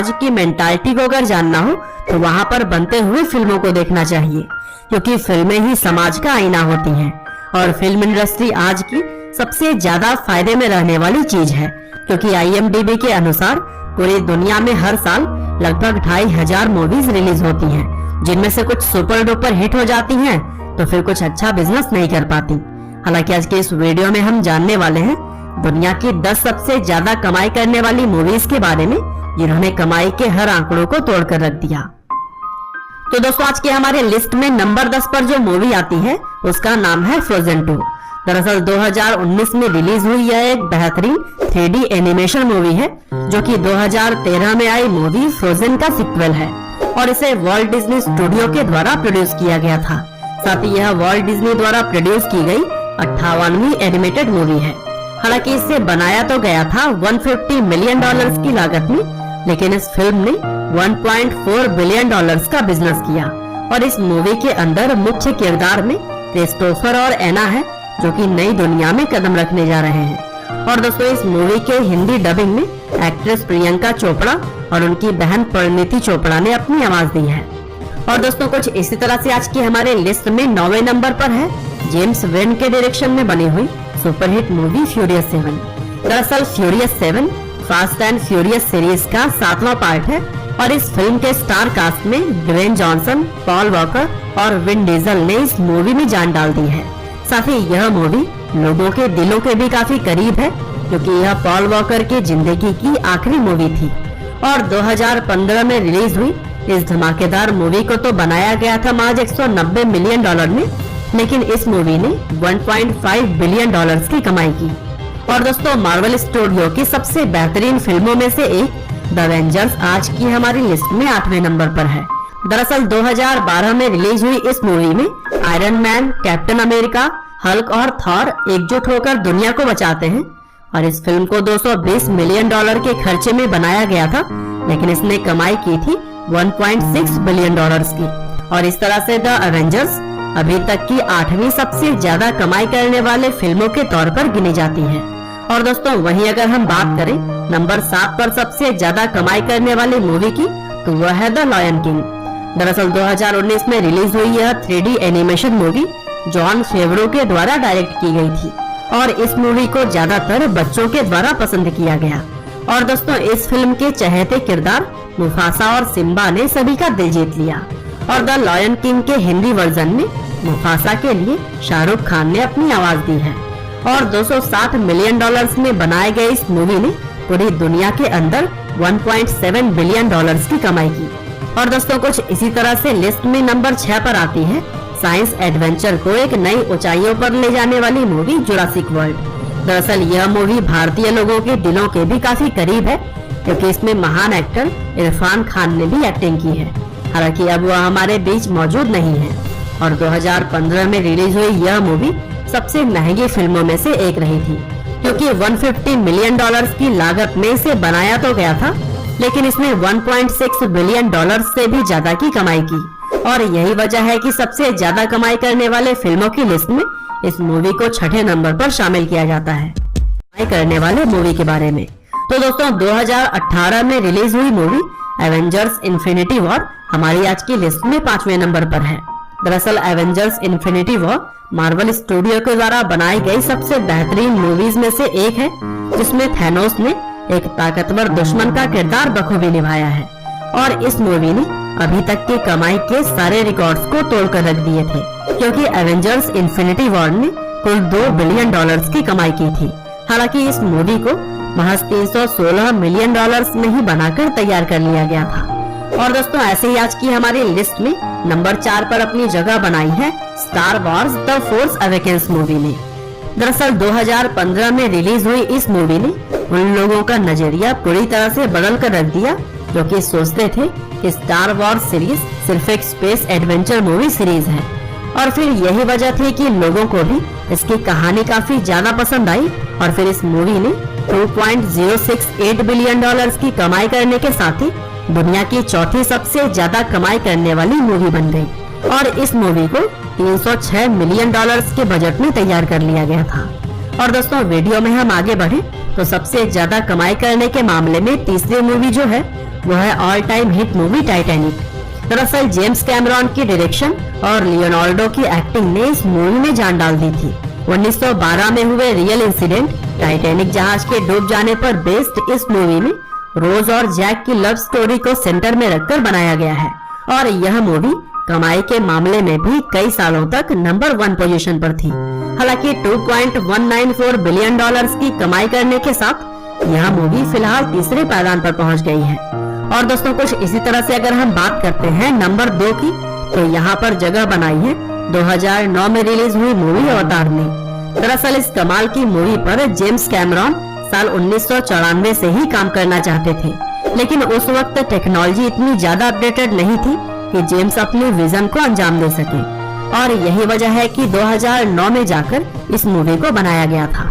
समाज की मेंटालिटी को अगर जानना हो तो वहाँ पर बनते हुए फिल्मों को देखना चाहिए, क्योंकि फिल्में ही समाज का आईना होती हैं। और फिल्म इंडस्ट्री आज की सबसे ज्यादा फायदे में रहने वाली चीज है, क्योंकि IMDb के अनुसार पूरी दुनिया में हर साल लगभग 2500 मूवीज रिलीज होती हैं, जिनमें से कुछ सुपर डुपर हिट हो जाती हैं तो फिर कुछ अच्छा बिजनेस नहीं कर पाती। हालांकि आज के इस वीडियो में हम जानने वाले हैं दुनिया की 10 सबसे ज्यादा कमाई करने वाली मूवीज के बारे में, जिन्होंने कमाई के हर आंकड़ों को तोड़कर रख दिया। तो दोस्तों, आज के हमारे लिस्ट में नंबर 10 पर जो मूवी आती है उसका नाम है फ्रोजन 2। दरअसल 2019 में रिलीज हुई यह एक बेहतरीन 3D एनिमेशन मूवी है, जो कि 2013 में आई मूवी फ्रोजन का सीक्वल है और इसे वॉल्ट डिज्नी स्टूडियो के द्वारा प्रोड्यूस किया गया था। साथ ही यह वॉल्ट डिज्नी द्वारा प्रोड्यूस की गई 58वीं एनिमेटेड मूवी है। हालांकि इसे बनाया तो गया था $150 मिलियन की लागत में, लेकिन इस फिल्म ने $1.4 बिलियन का बिजनेस किया। और इस मूवी के अंदर मुख्य किरदार में क्रिस्टोफर और एना है, जो कि नई दुनिया में कदम रखने जा रहे हैं। और दोस्तों, इस मूवी के हिंदी डबिंग में एक्ट्रेस प्रियंका चोपड़ा और उनकी बहन परिणीति चोपड़ा ने अपनी आवाज दी है। और दोस्तों, कुछ इसी तरह से आज की हमारे लिस्ट में 9वें नंबर पर है जेम्स वेन के डायरेक्शन में बनी हुई सुपरहिट मूवी फ्यूरियस 7। दरअसल furious 7 fast and furious series का 7वां पार्ट है और इस फिल्म के स्टार कास्ट में ड्वेन जॉनसन, पॉल वॉकर और विन डीजल ने इस मूवी में जान डाल दी है। साथ ही यह मूवी लोगों के दिलों के भी काफी करीब है, क्योंकि यह पॉल वॉकर की जिंदगी की आखिरी मूवी थी। और 2015 में रिलीज हुई इस धमाकेदार मूवी को तो बनाया गया था महज $190 मिलियन में, लेकिन इस मूवी ने $1.5 बिलियन की कमाई की। और दोस्तों, मार्वल स्टूडियो की सबसे बेहतरीन फिल्मों में से एक द एवेंजर्स आज की हमारी लिस्ट में 8वें नंबर पर है। दरअसल 2012 में रिलीज हुई इस मूवी में iron man, captain America, Hulk और थॉर एकजुट होकर दुनिया को बचाते हैं। और इस फिल्म को $220 मिलियन के खर्चे में बनाया गया था, लेकिन इसने कमाई की थी $1.6 बिलियन की। और इस तरह से द एवेंजर्स अभी तक की 8वीं सबसे ज्यादा कमाई करने वाले फिल्मों के तौर पर गिनी जाती है। और दोस्तों, वहीं अगर हम बात करें नंबर 7 पर सबसे ज्यादा कमाई करने वाली मूवी की, तो वह है द लायन किंग। दरअसल 2019 में रिलीज हुई यह 3D एनिमेशन मूवी जॉन फेवरो के द्वारा डायरेक्ट की गई थी और इस मूवी को ज्यादातर बच्चों के द्वारा पसंद किया गया। और दोस्तों, इस फिल्म के चहेते किरदार मुफासा और सिम्बा ने सभी का दिल जीत लिया। और द लायन किंग के हिंदी वर्जन में मुफासा के लिए शाहरुख खान ने अपनी आवाज दी है। और $260 मिलियन में बनाए गए इस मूवी ने पूरी दुनिया के अंदर $1.7 बिलियन की कमाई की। और दोस्तों, कुछ इसी तरह से लिस्ट में नंबर 6 पर आती है साइंस एडवेंचर को एक नई ऊंचाइयों पर ले जाने वाली मूवी जुरासिक वर्ल्ड। दरअसल यह मूवी भारतीय लोगों के दिलों के भी काफी करीब है, क्योंकि इसमें महान एक्टर इरफान खान ने भी एक्टिंग की है। हालांकि अब वह हमारे बीच मौजूद नहीं है। और 2015 में रिलीज हुई यह मूवी सबसे महंगी फिल्मों में से एक रही थी, क्योंकि $150 मिलियन की लागत में इसे बनाया तो गया था, लेकिन इसने $1.6 बिलियन से भी ज्यादा की कमाई की। और यही वजह है कि सबसे ज्यादा कमाई करने वाले फिल्मों की लिस्ट में इस मूवी को 6ठे नंबर पर शामिल किया जाता है। कमाई करने वाले मूवी के बारे में तो दोस्तों, 2018 में रिलीज हुई मूवी एवेंजर्स इन्फिनिटी वॉर हमारी आज की लिस्ट में 5वें नंबर पर है। दरअसल Avengers infinity war Marvel studio के द्वारा बनाई गई सबसे बेहतरीन मूवीज में से एक है, जिसमें थैनोस ने एक ताकतवर दुश्मन का किरदार बखूबी निभाया है। और इस मूवी ने अभी तक की कमाई के सारे रिकॉर्ड्स को तोड़कर रख दिए थे, क्योंकि एवेंजर्स इन्फिनिटी वॉर ने कुल $2 बिलियन की कमाई की थी। हालांकि इस मूवी को महज $316 मिलियन में ही बनाकर तैयार कर लिया गया था। और दोस्तों, ऐसे ही आज की हमारी लिस्ट में नंबर 4 पर अपनी जगह बनाई है star Wars the force awakens movie ने। दरअसल 2015 में रिलीज हुई इस मूवी ने उन लोगों का नजरिया पूरी तरह से बदल कर रख दिया जो कि सोचते थे कि स्टार वॉर्स सीरीज सिर्फ एक स्पेस एडवेंचर मूवी सीरीज है। और फिर यही वजह थी कि लोगों को भी इसकी कहानी काफी ज्यादा पसंद आई और फिर इस मूवी ने $2.068 बिलियन की कमाई करने के साथ ही दुनिया की चौथी सबसे ज्यादा कमाई करने वाली मूवी बन गई। और इस मूवी को $306 मिलियन के बजट में तैयार कर लिया गया था। और दोस्तों, वीडियो में हम आगे बढ़े तो सबसे ज्यादा कमाई करने के मामले में तीसरी मूवी जो है वो है all time hit movie Titanic. दरअसल जेम्स कैमरॉन की डायरेक्शन और लियोनार्डो की एक्टिंग ने इस मूवी में जान डाल दी थी। 1912 में हुए रियल इंसिडेंट टाइटैनिक जहाज के डूब जाने पर बेस्ड इस मूवी में रोज और जैक की लव स्टोरी को सेंटर में रखकर बनाया गया है और यह मूवी कमाई के मामले में भी कई सालों तक नंबर 1 पोजीशन पर थी। हालांकि 2.194 बिलियन डॉलर्स की कमाई करने के साथ यह मूवी फिलहाल तीसरे पायदान पर पहुंच गई है। और दोस्तों कुछ इसी तरह से अगर हम बात करते हैं नंबर 2 की, तो यहाँ पर जगह बनाई है 2009 में रिलीज हुई मूवी अवतार ने। दरअसल इस कमाल की मूवी पर जेम्स कैमरॉन साल 1994 से ही काम करना चाहते थे, लेकिन उस वक्त टेक्नोलॉजी इतनी ज्यादा अपडेटेड नहीं थी कि जेम्स अपने विजन को अंजाम दे सके और यही वजह है कि 2009 में जाकर इस मूवी को बनाया गया था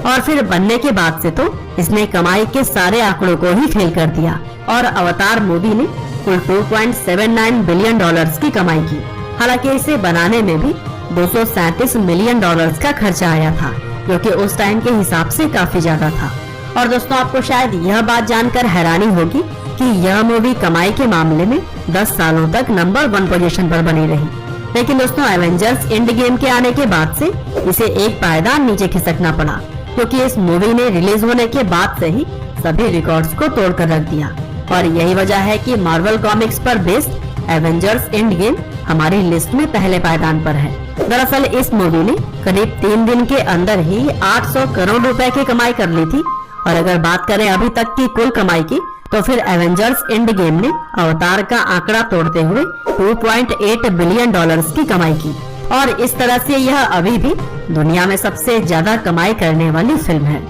और फिर बनने के बाद से तो इसने कमाई के सारे आंकड़ों को ही फेल कर दिया और अवतार मूवी ने कुल 2.79 बिलियन डॉलर्स की कमाई की। हालांकि इसे बनाने में भी 237 मिलियन डॉलर्स का खर्चा आया था, जो कि उस टाइम के हिसाब से काफी ज्यादा था। और दोस्तों आपको शायद यह बात जानकर हैरानी होगी कि यह मूवी कमाई के मामले में 10 सालों तक नंबर 1 पोजीशन पर बनी रही। लेकिन दोस्तों एवेंजर्स एंड गेम के आने के बाद से इसे एक पायदान नीचे खिसकना पड़ा, क्योंकि इस मूवी ने रिलीज होने के बाद से ही सभी रिकॉर्ड्स को तोड़कर रख दिया और यही वजह है कि मार्वल कॉमिक्स पर बेस्ड एवेंजर्स एंड गेम हमारी लिस्ट में पहले पायदान पर है। दरअसल इस मूवी ने करीब 3 दिन के अंदर ही 800 करोड़ रुपए की कमाई कर ली थी और अगर बात करें अभी तक की कुल कमाई की, तो फिर एवेंजर्स एंड गेम ने अवतार का आंकड़ा तोड़ते हुए 2.8 बिलियन डॉलर्स की कमाई की और इस तरह से यह अभी भी दुनिया में सबसे ज्यादा कमाई करने वाली फिल्म है।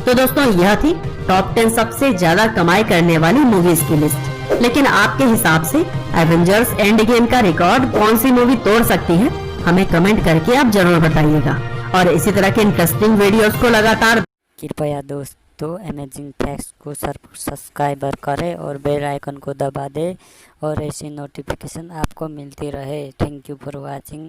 तो दोस्तों यह थी टॉप 10 सबसे ज्यादा कमाई करने वाली मूवीज की लिस्ट। लेकिन आपके हिसाब से एवेंजर्स एंड गेम का रिकॉर्ड कौन सी मूवी तोड़ सकती है, हमें कमेंट करके आप जरूर बताइएगा। और इसी तरह के इंटरेस्टिंग वीडियोस को लगातार कृपया दोस्तों अमेजिंग फैक्ट्स को सब्सक्राइबर करें और बेल आइकन को दबा दें और ऐसी नोटिफिकेशन आपको मिलती रहे। Thank you for watching.